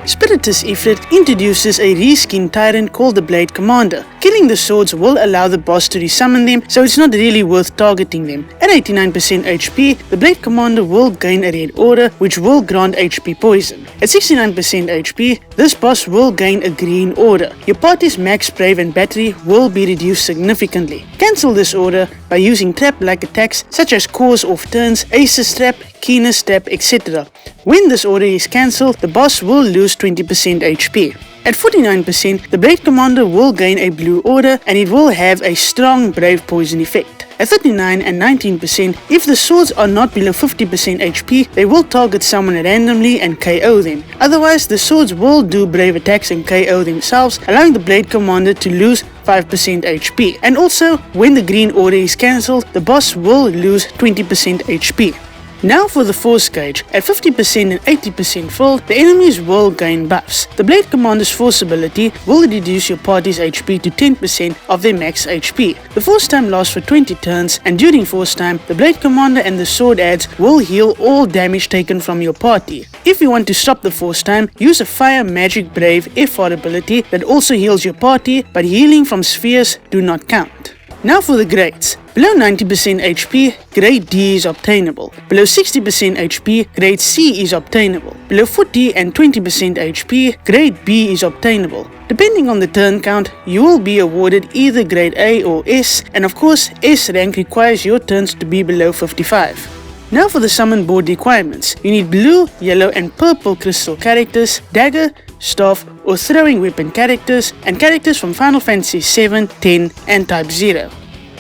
Spiritus Ifrit introduces a reskin tyrant called the Blade Commander. Killing the swords will allow the boss to resummon them, so it's not really worth targeting them. At 89% HP, the Blade Commander will gain a red aura, which will grant HP poison. At 69% HP, this boss will gain a green aura. Your party's max brave and battery will be reduced significantly. Cancel this aura by using trap-like attacks such as cause off turns, Ace's trap, Kain's trap, etc. When this aura is cancelled, the boss will lose 20% HP. At 49%, the Blade Commander will gain a blue aura and it will have a strong brave poison effect. At 39 and 19%, if the swords are not below 50% HP, they will target someone randomly and KO them. Otherwise, the swords will do brave attacks and KO themselves, allowing the Blade Commander to lose 5% HP. And also, when the green aura is cancelled, the boss will lose 20% HP. Now for the force gauge. At 50% and 80% full, the enemies will gain buffs. The Blade Commander's force ability will reduce your party's HP to 10% of their max HP. The force time lasts for 20 turns, and during force time, the Blade Commander and the sword adds will heal all damage taken from your party. If you want to stop the force time, use a Fire Magic Brave FR ability that also heals your party, but healing from spheres do not count. Now for the grades. Below 90% HP, grade D is obtainable. Below 60% HP, grade C is obtainable. Below 40 and 20% HP, grade B is obtainable. Depending on the turn count, you will be awarded either grade A or S, and of course, S rank requires your turns to be below 55. Now for the summon board requirements. You need blue, yellow and purple crystal characters, dagger, staff or throwing weapon characters, and characters from Final Fantasy 7, 10 and Type 0.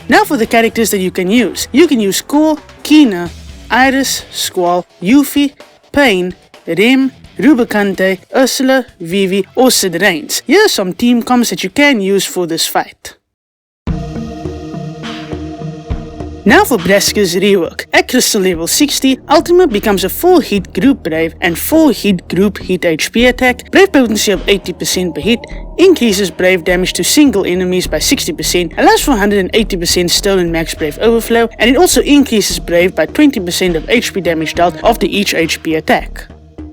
Now for the characters that you can use. You can use Core, Kina, Iris, Squall, Yuffie, Pain, Rem, Rubicante, Ursula, Vivi or Sid Reigns. Here are some team comps that you can use for this fight. Now for Braska's rework. At crystal level 60, Ultima becomes a 4-hit group brave and 4-hit group hit HP attack, brave potency of 80% per hit, increases brave damage to single enemies by 60%, allows for 180% stolen max brave overflow, and it also increases brave by 20% of HP damage dealt after each HP attack.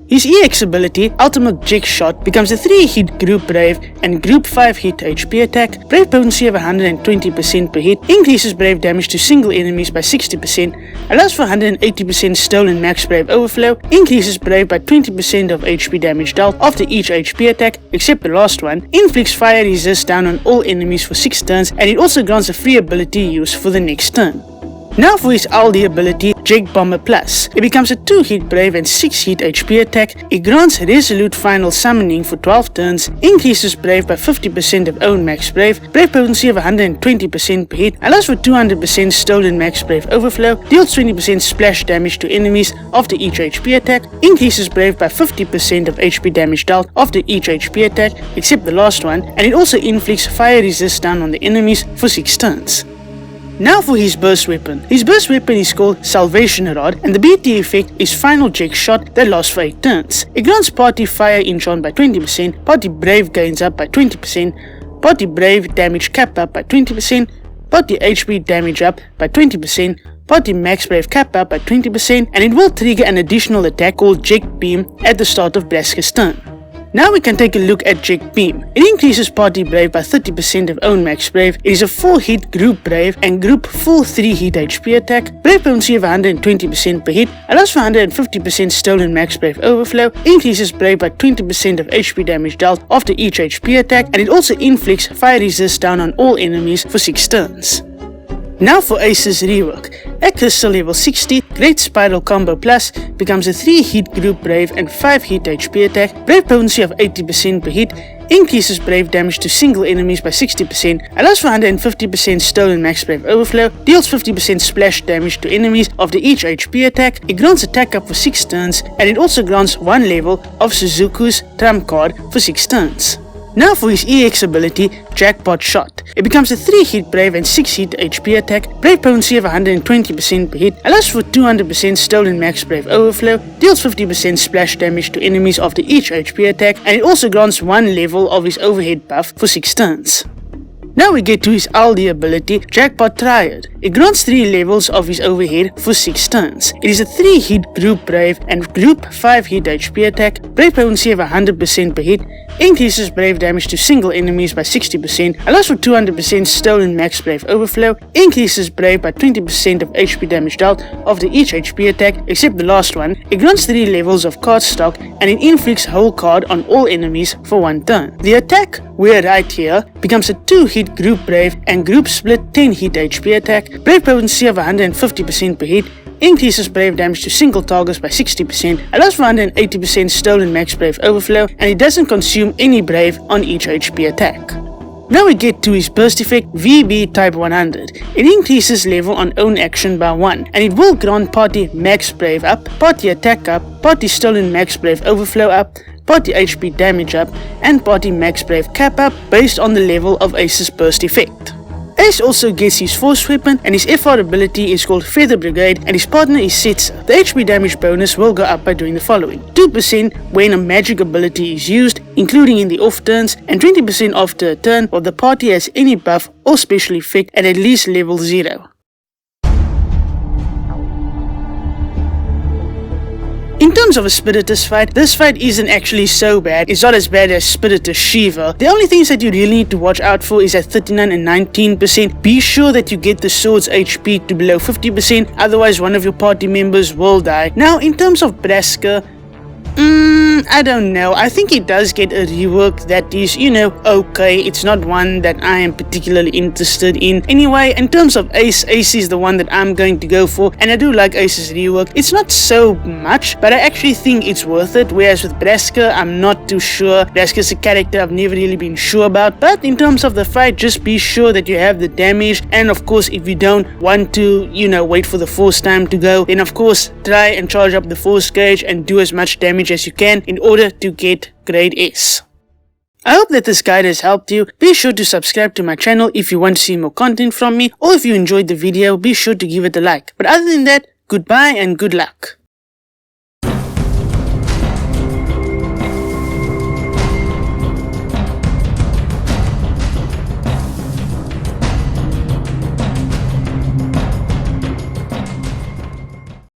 His EX ability, Ultimate Jack Shot, becomes a 3-hit group brave and group 5-hit HP attack, brave potency of 120% per hit, increases brave damage to single enemies by 60%, allows for 180% stolen max brave overflow, increases brave by 20% of HP damage dealt after each HP attack, except the last one, inflicts fire resist down on all enemies for 6 turns, and it also grants a free ability use for the next turn. Now for his Aldi ability, Jake Bomber Plus. It becomes a 2-hit brave and 6-hit HP attack. It grants Resolute Final Summoning for 12 turns, increases brave by 50% of own max brave, brave potency of 120% per hit, allows for 200% stolen max brave overflow, deals 20% splash damage to enemies after each HP attack, increases brave by 50% of HP damage dealt after each HP attack, except the last one, and it also inflicts fire resist down on the enemies for 6 turns. Now for his burst weapon. His burst weapon is called Salvation Rod, and the BT effect is Final Jack Shot that lasts for 8 turns. It grants party fire enchant by 20%, party brave gains up by 20%, party brave damage cap up by 20%, party HP damage up by 20%, party max brave cap up by 20%, and it will trigger an additional attack called Jack Beam at the start of Braska's turn. Now we can take a look at Jack Beam. It increases party brave by 30% of own max brave. It is a 4-hit group brave and group full 3-hit HP attack. Brave potency of 120% per hit, allows for 150% stolen max brave overflow, increases brave by 20% of HP damage dealt after each HP attack, and it also inflicts fire resist down on all enemies for 6 turns. Now for Ace's rework. At crystal level 60, Great Spiral Combo Plus becomes a 3-hit group brave and 5-hit HP attack, brave potency of 80% per hit, increases brave damage to single enemies by 60%, allows for 150% stolen max brave overflow, deals 50% splash damage to enemies after each HP attack, it grants attack up for 6 turns, and it also grants 1 level of Suzuku's trump card for 6 turns. Now for his EX ability, Jackpot Shot. It becomes a 3-hit brave and 6-hit HP attack, brave potency of 120% per hit, allows for 200% stolen max brave overflow, deals 50% splash damage to enemies after each HP attack, and it also grants 1 level of his overhead buff for 6 turns. Now we get to his LD ability, Jackpot Triad. It grants 3 levels of his overhead for 6 turns. It is a 3 hit group brave and group 5 hit HP attack, brave potency of 100% per hit, increases brave damage to single enemies by 60%, allows for 200% stolen max brave overflow, increases brave by 20% of HP damage dealt after each HP attack except the last one. It grants 3 levels of card stock and it inflicts whole card on all enemies for 1 turn. The attack we're right here becomes a 2 hit group brave and group split 10 hit HP attack, brave potency of 150% per hit, increases brave damage to single targets by 60%, allows for 180% stolen max brave overflow, and it doesn't consume any brave on each HP attack. Now we get to his burst effect, VB type 100. It increases level on own action by 1, and it will grant party max brave up, party attack up, party stolen max brave overflow up, party HP damage up, and party max brave cap up based on the level of Ace's burst effect. Ace also gets his force weapon, and his FR ability is called Feather Brigade, and his partner is Setzer. The HP damage bonus will go up by doing the following: 2% when a magic ability is used, including in the off turns, and 20% after a turn while the party has any buff or special effect at least level 0. In terms of a Spiritus fight, this fight isn't actually so bad. It's not as bad as Spiritus Shiva. The only things that you really need to watch out for is at 39 and 19%. Be sure that you get the sword's HP to below 50%, otherwise one of your party members will die. Now, in terms of Braska, I don't know. I think it does get a rework that is, okay. It's not one that I am particularly interested in. Anyway, in terms of Ace, Ace is the one that I'm going to go for, and I do like Ace's rework. It's not so much, but I actually think it's worth it, whereas with Braska, I'm not too sure. Braska's a character I've never really been sure about, but in terms of the fight, just be sure that you have the damage, and of course, if you don't want to, wait for the force time to go, then of course, try and charge up the force gauge and do as much damage as you can in order to get grade S. I hope that this guide has helped you. Be sure to subscribe to my channel if you want to see more content from me, or if you enjoyed the video, be sure to give it a like. But other than that, goodbye and good luck.